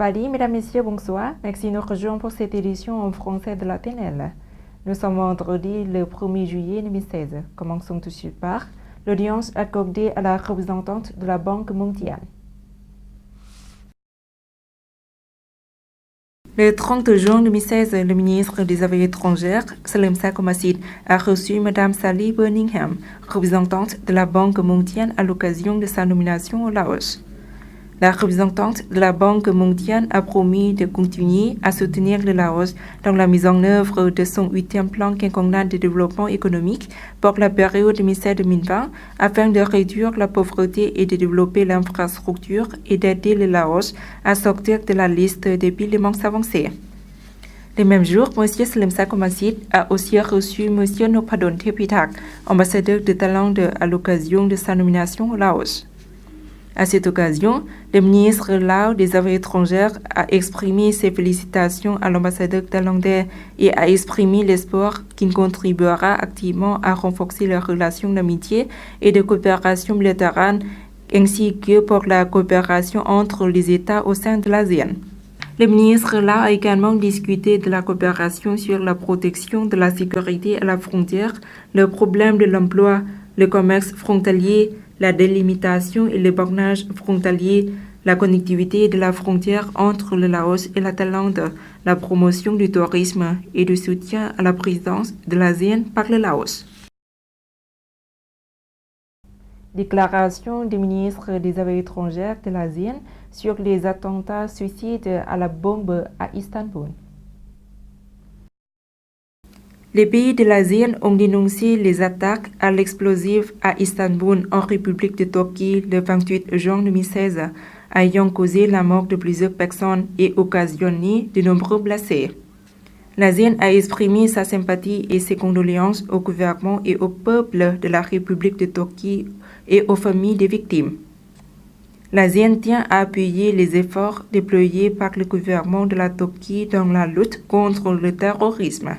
Paris, mesdames, messieurs, bonsoir. Merci de nous rejoindre pour cette édition en français de la TNL. Nous sommes vendredi le 1er juillet 2016. Commençons tout de suite par l'audience accordée à la représentante de la Banque mondiale. Le 30 juin 2016, le ministre des Affaires étrangères, Salim Sakhomassid, a reçu Mme Sally Birmingham, représentante de la Banque mondiale à l'occasion de sa nomination au Laos. La représentante de la Banque mondiale a promis de continuer à soutenir le Laos dans la mise en œuvre de son 8e plan quinquennal de développement économique pour la période 2007-2020 afin de réduire la pauvreté et de développer l'infrastructure et d'aider le Laos à sortir de la liste des pays les moins avancés. Le même jour, M. Salim Sakhomassid a aussi reçu M. Noppadol Tepitak, ambassadeur de Thaïlande à l'occasion de sa nomination au Laos. À cette occasion, le ministre Lao des Affaires étrangères a exprimé ses félicitations à l'ambassadeur thaïlandais et a exprimé l'espoir qu'il contribuera activement à renforcer les relations d'amitié et de coopération bilatérale ainsi que pour la coopération entre les États au sein de l'ASEAN. Le ministre Lao a également discuté de la coopération sur la protection de la sécurité à la frontière, le problème de l'emploi, le commerce frontalier, la délimitation et le bornage frontalier, la connectivité de la frontière entre le Laos et la Thaïlande, la promotion du tourisme et du soutien à la présidence de l'ASEAN par le Laos. Déclaration du ministre des Affaires étrangères de l'ASEAN sur les attentats suicides à la bombe à Istanbul. Les pays de l'ASEAN ont dénoncé les attaques à l'explosif à Istanbul, en République de Turquie, le 28 juin 2016, ayant causé la mort de plusieurs personnes et occasionné de nombreux blessés. L'ASEAN a exprimé sa sympathie et ses condoléances au gouvernement et au peuple de la République de Turquie et aux familles des victimes. L'ASEAN tient à appuyer les efforts déployés par le gouvernement de la Turquie dans la lutte contre le terrorisme.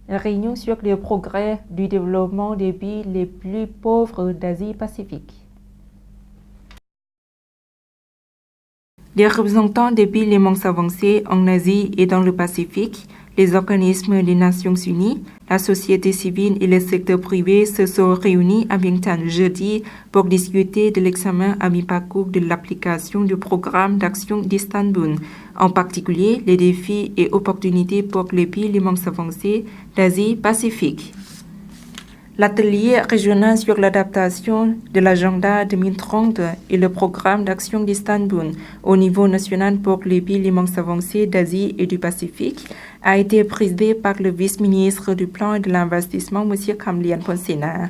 La réunion sur les progrès du développement des pays les plus pauvres d'Asie-Pacifique. Les représentants des pays les moins avancés en Asie et dans le Pacifique, les organismes des Nations Unies, la société civile et le secteur privé se sont réunis à Vientiane jeudi pour discuter de l'examen à mi-parcours de l'application du programme d'action d'Istanbul, en particulier les défis et opportunités pour les pays les moins avancés d'Asie-Pacifique. L'atelier régional sur l'adaptation de l'agenda 2030 et le programme d'action d'Istanbul au niveau national pour les pays les moins avancés d'Asie et du Pacifique a été présidé par le vice-ministre du plan et de l'investissement, M. Kamlian Ponsena.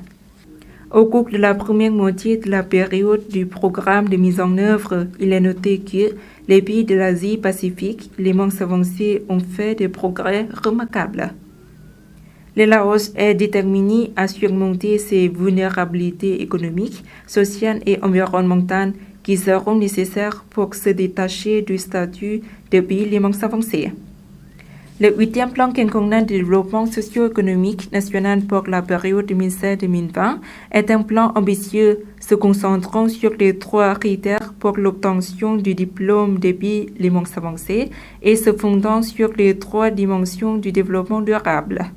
Au cours de la première moitié de la période du programme de mise en œuvre, il est noté que les pays de l'Asie-Pacifique les moins avancés ont fait des progrès remarquables. Le Laos est déterminé à surmonter ses vulnérabilités économiques, sociales et environnementales qui seront nécessaires pour se détacher du statut de pays les moins avancés. Le 8e plan quinquennal de développement socio-économique national pour la période 2007-2020 est un plan ambitieux se concentrant sur les 3 critères pour l'obtention du diplôme des pays les moins avancés et se fondant sur les 3 dimensions du développement durable.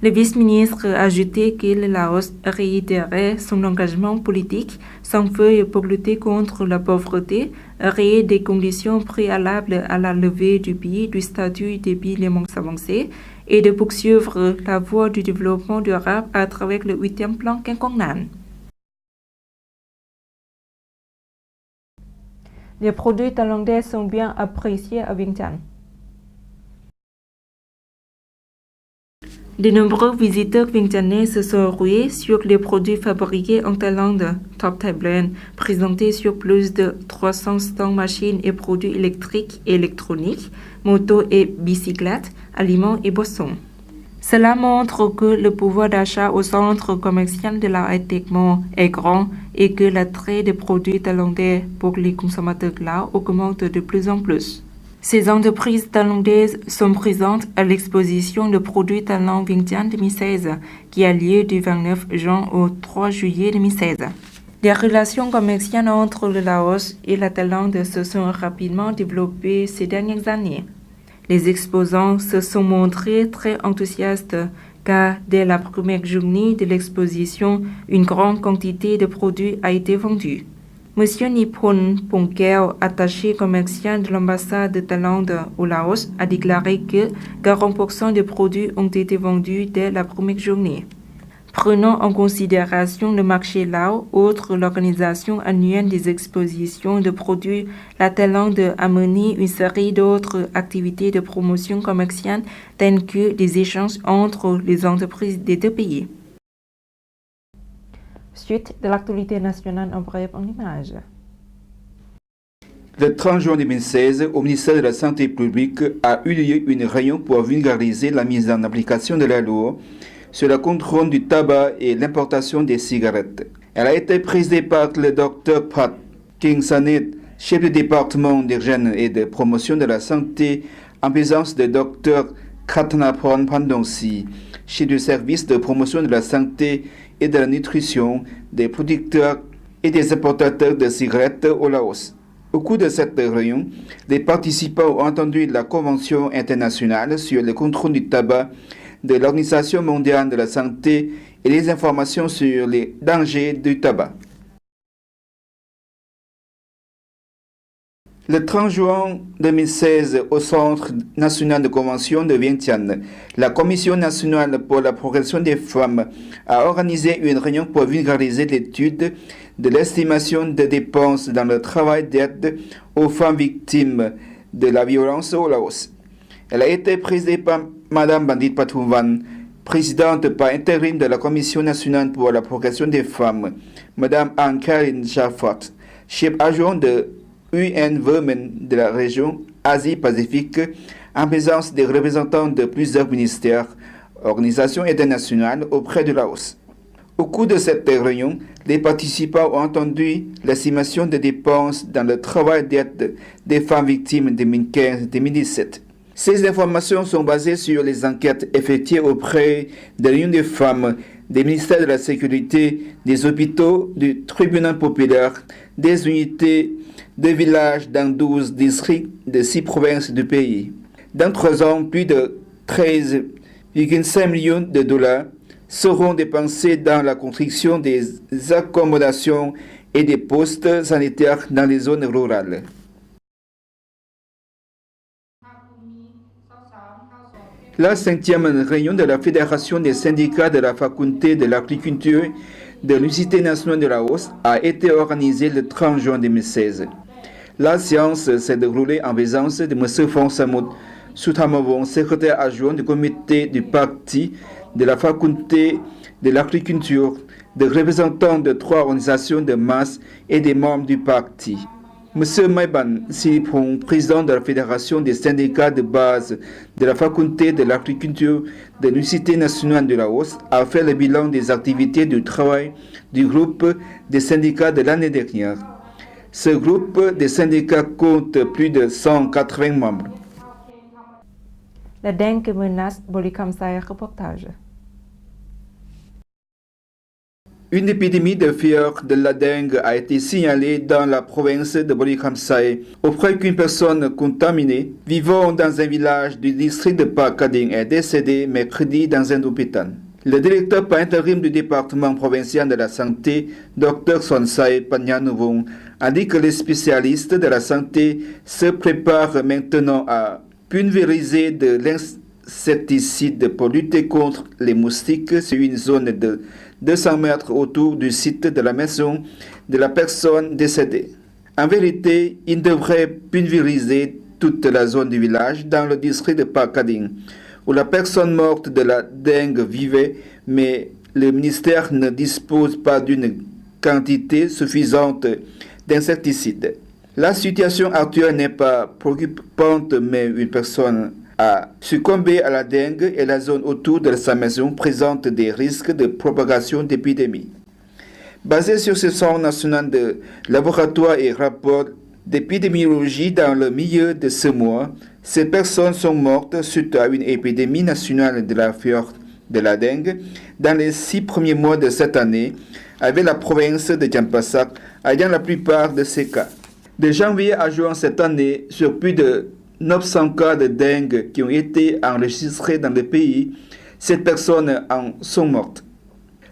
Le vice-ministre a ajouté que le Laos réitérait son engagement politique sans feuille pour lutter contre la pauvreté, créer des conditions préalables à la levée du pays du statut des pays les moins avancés et de poursuivre la voie du développement durable à travers le 8e plan quinquennal. Les produits thaïlandais sont bien appréciés à Vientiane. De nombreux visiteurs vientianais se sont rués sur les produits fabriqués en Thaïlande, Top Thai Blend, présentés sur plus de 300 stands machines et produits électriques et électroniques, motos et bicyclettes, aliments et boissons. Cela montre que le pouvoir d'achat au centre commercial de la high-tech est grand et que l'attrait des produits thaïlandais pour les consommateurs là augmente de plus en plus. Ces entreprises thaïlandaises sont présentes à l'exposition de produits Thaïlande Vientiane 2016 qui a lieu du 29 juin au 3 juillet 2016. Les relations commerciales entre le Laos et la Thaïlande se sont rapidement développées ces dernières années. Les exposants se sont montrés très enthousiastes car dès la première journée de l'exposition, une grande quantité de produits a été vendue. Monsieur Nippon Pongkeo, attaché commercial de l'ambassade de Thaïlande au Laos, a déclaré que 40% des produits ont été vendus dès la première journée. Prenant en considération le marché Lao, outre l'organisation annuelle des expositions de produits, la Thaïlande a mené une série d'autres activités de promotion commerciale telles que des échanges entre les entreprises des deux pays. Suite de l'actualité nationale en bref en images. Le 30 juin 2016, au ministère de la Santé publique a eu lieu une réunion pour vulgariser la mise en application de la loi sur le contrôle du tabac et l'importation des cigarettes. Elle a été présidée par le Dr Pat Kingsanet, chef du département d'hygiène et de promotion de la santé, en présence de Dr Kratanaporn Pandongsi, chef du service de promotion de la santé et de la nutrition des producteurs et des importateurs de cigarettes au Laos. Au cours de cette réunion, les participants ont entendu la Convention internationale sur le contrôle du tabac de l'Organisation mondiale de la santé et les informations sur les dangers du tabac. Le 30 juin 2016, au Centre national de convention de Vientiane, la Commission nationale pour la progression des femmes a organisé une réunion pour vulgariser l'étude de l'estimation des dépenses dans le travail d'aide aux femmes victimes de la violence au Laos. Elle a été présidée par Mme Bandit Patouvan, présidente par intérim de la Commission nationale pour la progression des femmes, Mme Anne-Karine Jaffat, chef adjoint de UN Women de la région Asie-Pacifique, en présence des représentants de plusieurs ministères, organisations internationales auprès de Laos. Au cours de cette réunion, les participants ont entendu l'estimation des dépenses dans le travail d'aide des femmes victimes 2015-2017. Ces informations sont basées sur les enquêtes effectuées auprès de l'Union des femmes, des ministères de la Sécurité, des hôpitaux, du tribunal populaire, des unités de villages dans 12 districts de 6 provinces du pays. Dans 3 ans, plus de 13,5 millions de dollars seront dépensés dans la construction des accommodations et des postes sanitaires dans les zones rurales. La 5e réunion de la Fédération des syndicats de la faculté de l'agriculture de l'Université nationale de Laos a été organisée le 30 juin 2016. La séance s'est déroulée en présence de M. Phongsamut Southamavong, secrétaire adjoint du comité du parti de la faculté de l'agriculture, des représentants de 3 organisations de masse et des membres du parti. M. Maiban Siripong, président de la Fédération des syndicats de base de la faculté de l'agriculture de l'Université nationale de Laos, a fait le bilan des activités du travail du groupe des syndicats de l'année dernière. Ce groupe des syndicats compte plus de 180 membres. La dengue menace Bolikamsai, reportage. Une épidémie de fièvre de la dengue a été signalée dans la province de Bolikamsai, après qu'une personne contaminée vivant dans un village du district de Pakading est décédée mercredi dans un hôpital. Le directeur par intérim du département provincial de la santé, Dr Sonsai Panyanovong, a dit que les spécialistes de la santé se préparent maintenant à pulvériser de l'insecticide pour lutter contre les moustiques sur une zone de 200 mètres autour du site de la maison de la personne décédée. En vérité, il devrait pulvériser toute la zone du village dans le district de Pakading, où la personne morte de la dengue vivait, mais le ministère ne dispose pas d'une quantité suffisante d'insecticides. La situation actuelle n'est pas préoccupante, mais une personne a succombé à la dengue et la zone autour de sa maison présente des risques de propagation d'épidémie. Basé sur ce Centre national de laboratoire et rapport d'épidémiologie dans le milieu de ce mois, ces personnes sont mortes suite à une épidémie nationale de la fièvre de la dengue dans les 6 premiers mois de cette année, avec la province de Champasak ayant la plupart de ces cas. De janvier à juin cette année, sur plus de 900 cas de dengue qui ont été enregistrés dans le pays, 7 personnes en sont mortes.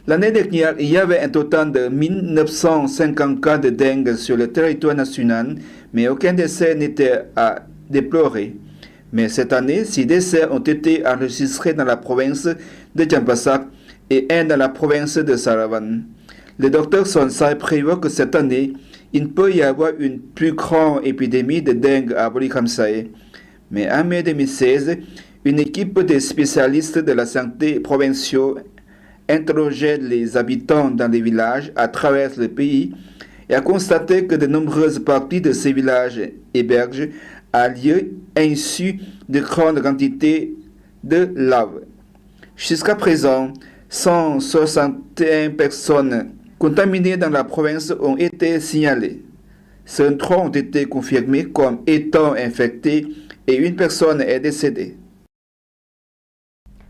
L'année dernière, il y avait un total de 1950 cas de dengue sur le territoire national, mais aucun décès n'était à déplorer. Mais cette année, 6 décès ont été enregistrés dans la province de Champasak et un dans la province de Sarawak. Le docteur Sonsai prévoit que cette année, il peut y avoir une plus grande épidémie de dengue à Bolikamsae. Mais en mai 2016, une équipe de spécialistes de la santé provinciaux interrogeait les habitants dans les villages à travers le pays et a constaté que de nombreuses parties de ces villages hébergent à lieu ainsi de grandes quantités de lave. Jusqu'à présent, 161 personnes contaminées dans la province ont été signalées. 3 ont été confirmées comme étant infectées et une personne est décédée.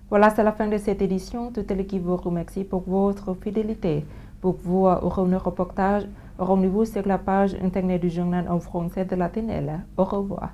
Voilà, c'est la fin de cette édition. Toute l'équipe vous remercie pour votre fidélité. Pour voir nos reportages, rendez-vous sur la page internet du journal en français de la TNL. Au revoir.